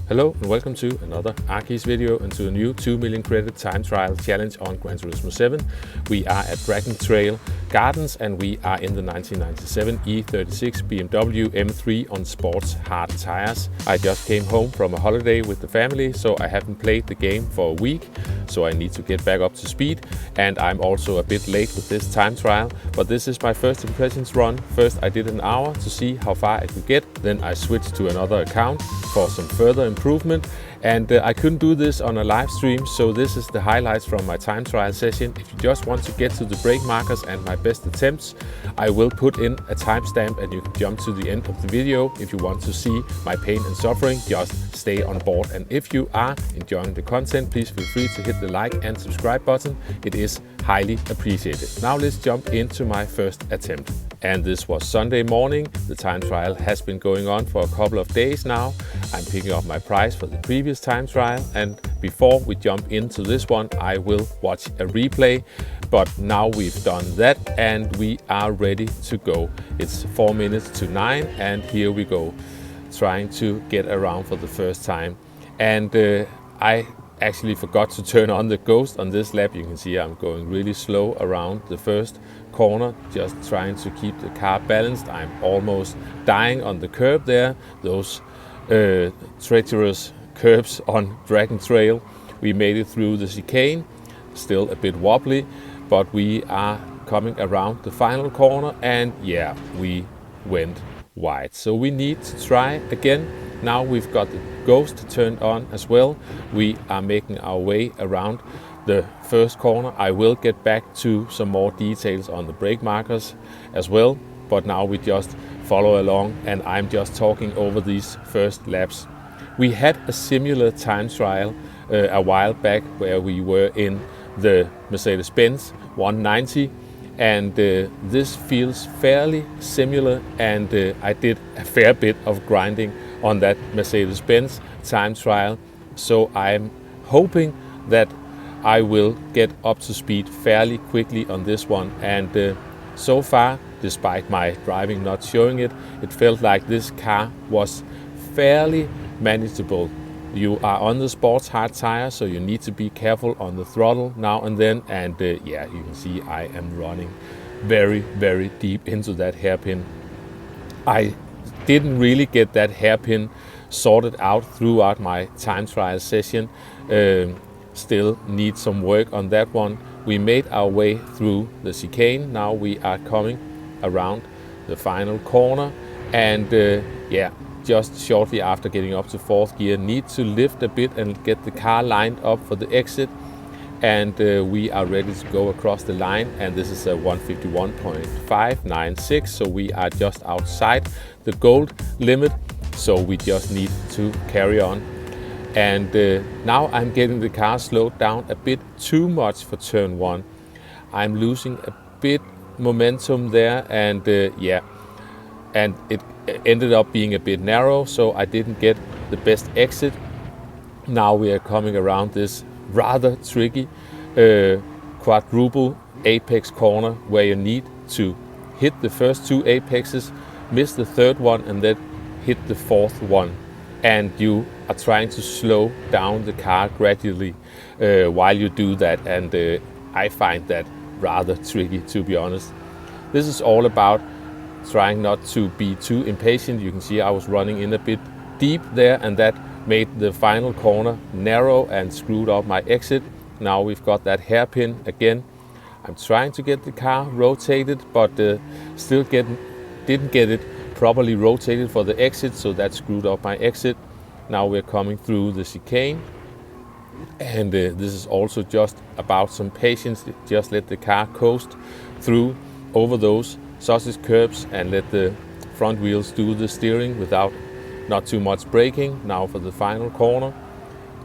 Hello and welcome to another Arkeys video and to a new 2 million credit time trial challenge on Gran Turismo 7. We are at Dragon Trail Gardens and we are in the 1997 E36 BMW M3 on sports hard tires. I just came home from a holiday with the family, so I haven't played the game for a week, so I need to get back up to speed, and I'm also a bit late with this time trial, but this is my first impressions run. First I did an hour to see how far I could get, then I switched to another account for some further improvement, and I couldn't do this on a live stream, so this is the highlights from my time trial session. If you just want to get to the brake markers and my best attempts, I will put in a timestamp and you can jump to the end of the video. If you want to see my pain and suffering, just stay on board, and if you are enjoying the content, please feel free to hit the like and subscribe button. It is highly appreciated. Now let's jump into my first attempt. And this was Sunday morning. The time trial has been going on for a couple of days now. I'm picking up my prize for the previous time trial, and before we jump into this one, I will watch a replay. But now we've done that and we are ready to go. It's 4 minutes to 9 and here we go, trying to get around for the first time. And I actually forgot to turn on the ghost on this lap. You can see I'm going really slow around the first corner, just trying to keep the car balanced. I'm almost dying on the curb there, those treacherous curbs on Dragon Trail. We made it through the chicane, still a bit wobbly, but we are coming around the final corner, and yeah, we went wide. So we need to try again. Now we've got the ghost turned on as well. We are making our way around the first corner. I will get back to some more details on the brake markers as well, but now we just follow along and I'm just talking over these first laps. We had a similar time trial a while back where we were in the Mercedes-Benz 190, and this feels fairly similar, and I did a fair bit of grinding on that Mercedes-Benz time trial, so I'm hoping that I will get up to speed fairly quickly on this one. And so far, despite my driving not showing it, it felt like this car was fairly manageable. You are on the sports hard tire, so you need to be careful on the throttle now and then, and yeah, you can see I am running very deep into that hairpin. I didn't really get that hairpin sorted out throughout my time trial session. Still need some work on that one. We made our way through the chicane. Now we are coming around the final corner, and yeah, just shortly after getting up to fourth gear, need to lift a bit and get the car lined up for the exit, and we are ready to go across the line. And this is a 151.596, so we are just outside the gold limit, so we just need to carry on. And now I'm getting the car slowed down a bit too much for turn 1. I'm losing a bit momentum there, and yeah, and it ended up being a bit narrow, so I didn't get the best exit. Now we are coming around this rather tricky quadruple apex corner where you need to hit the first 2 apexes, miss the third one, and then hit the fourth one. And you are trying to slow down the car gradually while you do that, and I find that rather tricky, to be honest. This is all about trying not to be too impatient. You can see I was running in a bit deep there, and that made the final corner narrow and screwed up my exit. Now we've got that hairpin again. I'm trying to get the car rotated, but still didn't get it properly rotated for the exit, so that screwed up my exit. Now we're coming through the chicane, and this is also just about some patience. Just let the car coast through over those sausage curbs and let the front wheels do the steering without not too much braking. Now for the final corner,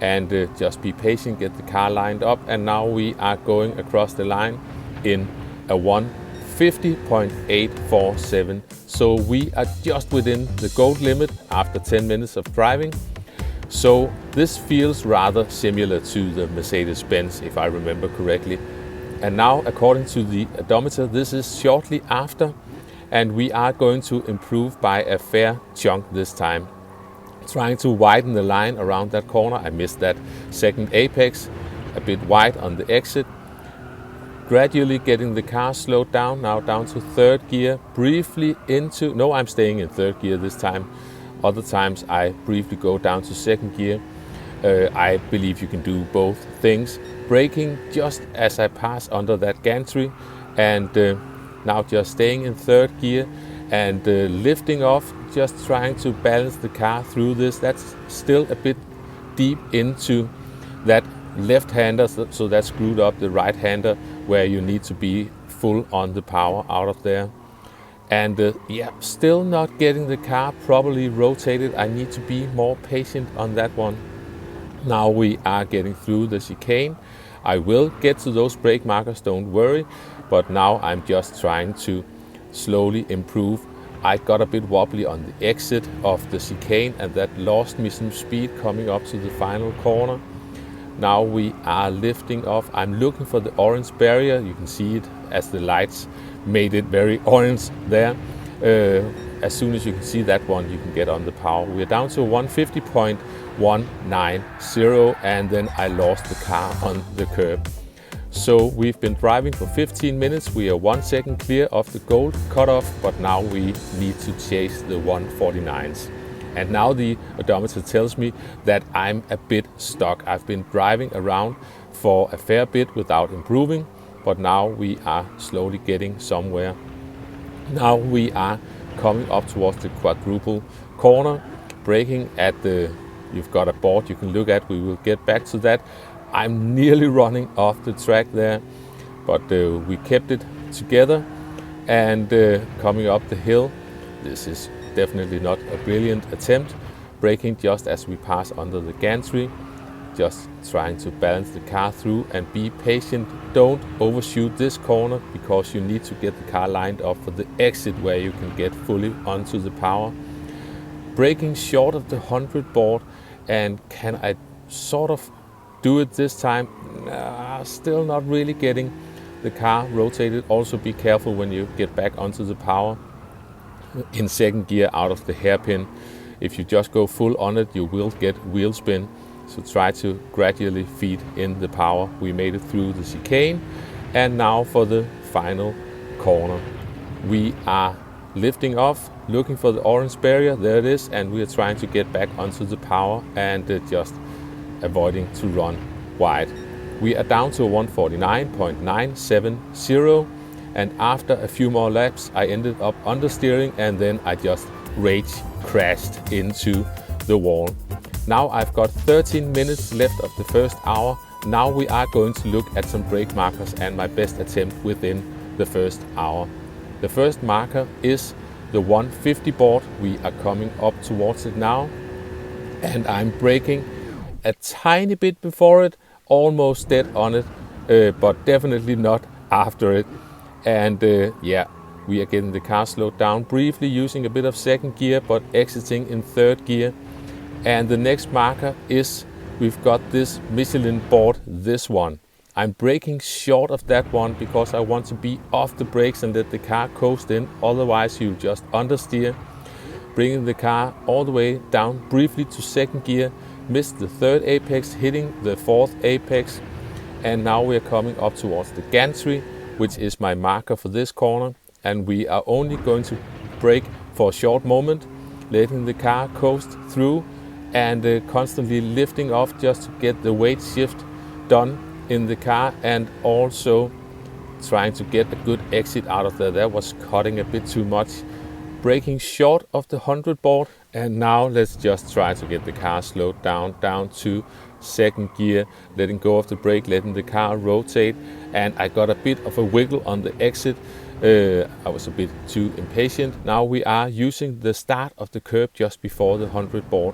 and just be patient, get the car lined up, and now we are going across the line in a 150.847. So we are just within the gold limit after 10 minutes of driving. So this feels rather similar to the Mercedes-Benz, if I remember correctly. And now, according to the odometer, this is shortly after, and we are going to improve by a fair chunk this time. trying to widen the line around that corner. I missed that second apex, a bit wide on the exit. Gradually getting the car slowed down, now down to third gear, briefly into, no, I'm staying in third gear this time. Other times I briefly go down to second gear. I believe you can do both things. Braking just as I pass under that gantry, and now just staying in third gear and lifting off, just trying to balance the car through this. That's still a bit deep into that left-hander, so that screwed up the right-hander where you need to be full on the power out of there. And yeah, still not getting the car properly rotated. I need to be more patient on that one. Now we are getting through the chicane. I will get to those brake markers, don't worry, but now I'm just trying to slowly improve. I got a bit wobbly on the exit of the chicane, and that lost me some speed coming up to the final corner. Now we are lifting off. I'm looking for the orange barrier. You can see it as the lights made it very orange there. As soon as you can see that one, you can get on the power. We're down to 150.190, and then I lost the car on the curb. So we've been driving for 15 minutes. We are 1 second clear of the gold cutoff, but now we need to chase the 149s. And now the odometer tells me that I'm a bit stuck. I've been driving around for a fair bit without improving, but now we are slowly getting somewhere. Now we are coming up towards the quadruple corner, braking at the, you've got a board you can look at, we will get back to that. I'm nearly running off the track there, but we kept it together and coming up the hill. This is definitely not a brilliant attempt, braking just as we pass under the gantry, just trying to balance the car through and be patient. Don't overshoot this corner because you need to get the car lined up for the exit where you can get fully onto the power. Braking short of the 100 board, and can I sort of do it this time? Still not really getting the car rotated. Also be careful when you get back onto the power in second gear out of the hairpin. If you just go full on it, you will get wheel spin. So try to gradually feed in the power. We made it through the chicane, and now for the final corner. We are lifting off, looking for the orange barrier. There it is, and we are trying to get back onto the power and just avoiding to run wide. We are down to 149.970. And after a few more laps, I ended up understeering, and then I just rage crashed into the wall. Now I've got 13 minutes left of the first hour. Now we are going to look at some brake markers and my best attempt within the first hour. The first marker is the 150 board. We are coming up towards it now, and I'm braking a tiny bit before it, almost dead on it, but definitely not after it. And yeah, we are getting the car slowed down briefly using a bit of second gear, but exiting in third gear. And the next marker is, we've got this Michelin board, this one. I'm braking short of that one because I want to be off the brakes and let the car coast in, otherwise you just understeer. Bringing the car all the way down briefly to second gear, missed the third apex, hitting the fourth apex, and now we are coming up towards the gantry, which is my marker for this corner, and we are only going to brake for a short moment, letting the car coast through and constantly lifting off just to get the weight shift done in the car, and also trying to get a good exit out of there. That was cutting a bit too much. Braking short of the 100 board, and now let's just try to get the car slowed down to second gear, letting go of the brake, letting the car rotate, and I got a bit of a wiggle on the exit. I was a bit too impatient. Now we are using the start of the curb just before the 100 board,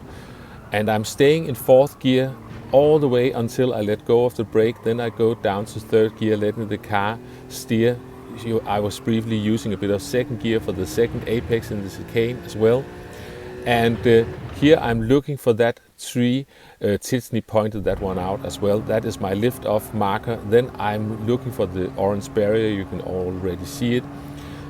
and I'm staying in fourth gear all the way until I let go of the brake. Then I go down to third gear, letting the car steer. I was briefly using a bit of second gear for the second apex in the chicane as well. And here I'm looking for that tree. Tisney pointed that one out as well. That is my lift off marker. Then I'm looking for the orange barrier. You can already see it.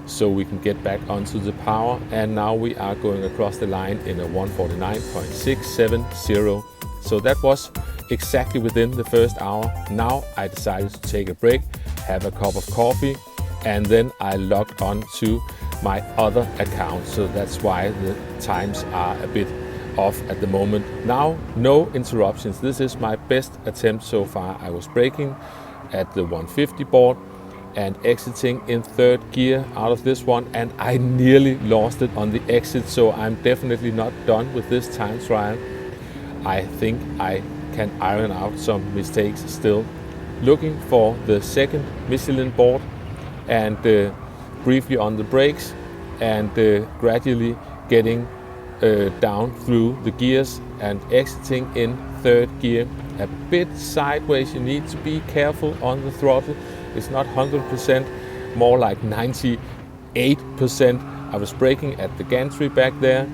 so we can get back onto the power. And now we are going across the line in a 149.670. So that was exactly within the first hour. Now I decided to take a break, have a cup of coffee, and then I logged on to my other account. So that's why the times are a bit off at the moment. Now, no interruptions. This is my best attempt so far. I was braking at the 150 board and exiting in third gear out of this one, and I nearly lost it on the exit, so I'm definitely not done with this time trial. I think I can iron out some mistakes still. Looking for the second Michelin board and briefly on the brakes, and gradually getting down through the gears and exiting in third gear. A bit sideways, you need to be careful on the throttle. It's not 100%, more like 98%. I was braking at the gantry back there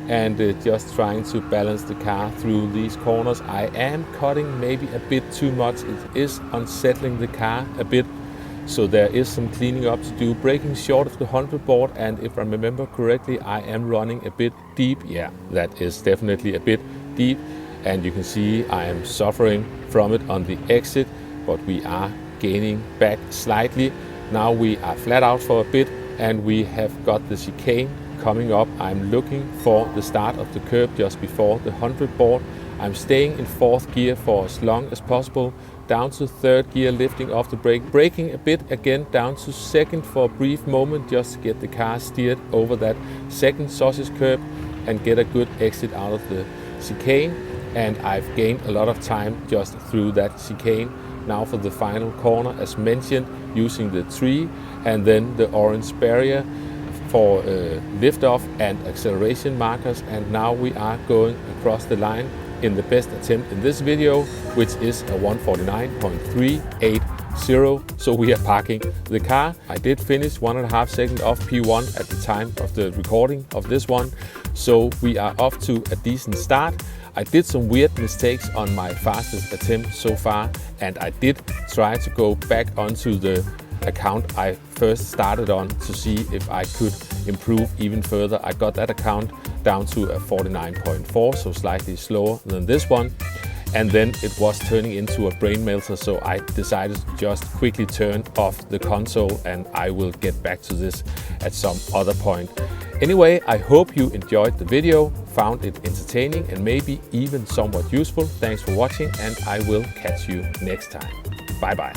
and just trying to balance the car through these corners. I am cutting maybe a bit too much. It is unsettling the car a bit, so there is some cleaning up to do. Braking short of the 100 board, and if I remember correctly, I am running a bit deep. Yeah, that is definitely a bit deep, and you can see I am suffering from it on the exit, but we are gaining back slightly. Now we are flat out for a bit, and we have got the chicane coming up. I'm looking for the start of the curve just before the 100 board. I'm staying in fourth gear for as long as possible, down to third gear, lifting off the brake, braking a bit again down to second for a brief moment, just to get the car steered over that second sausage curve and get a good exit out of the chicane. And I've gained a lot of time just through that chicane. Now for the final corner, as mentioned, using the tree and then the orange barrier for lift-off and acceleration markers. And now we are going across the line in the best attempt in this video, which is a 149.380. So we are parking the car. I did finish 1.5 seconds off P1 at the time of the recording of this one. So we are off to a decent start. I did some weird mistakes on my fastest attempt so far, and I did try to go back onto the account I first started on to see if I could improve even further. I got that account down to a 49.4, so slightly slower than this one. And then it was turning into a brain melter, so I decided to just quickly turn off the console, and I will get back to this at some other point. Anyway, I hope you enjoyed the video, found it entertaining and maybe even somewhat useful. Thanks for watching, and I will catch you next time. Bye bye.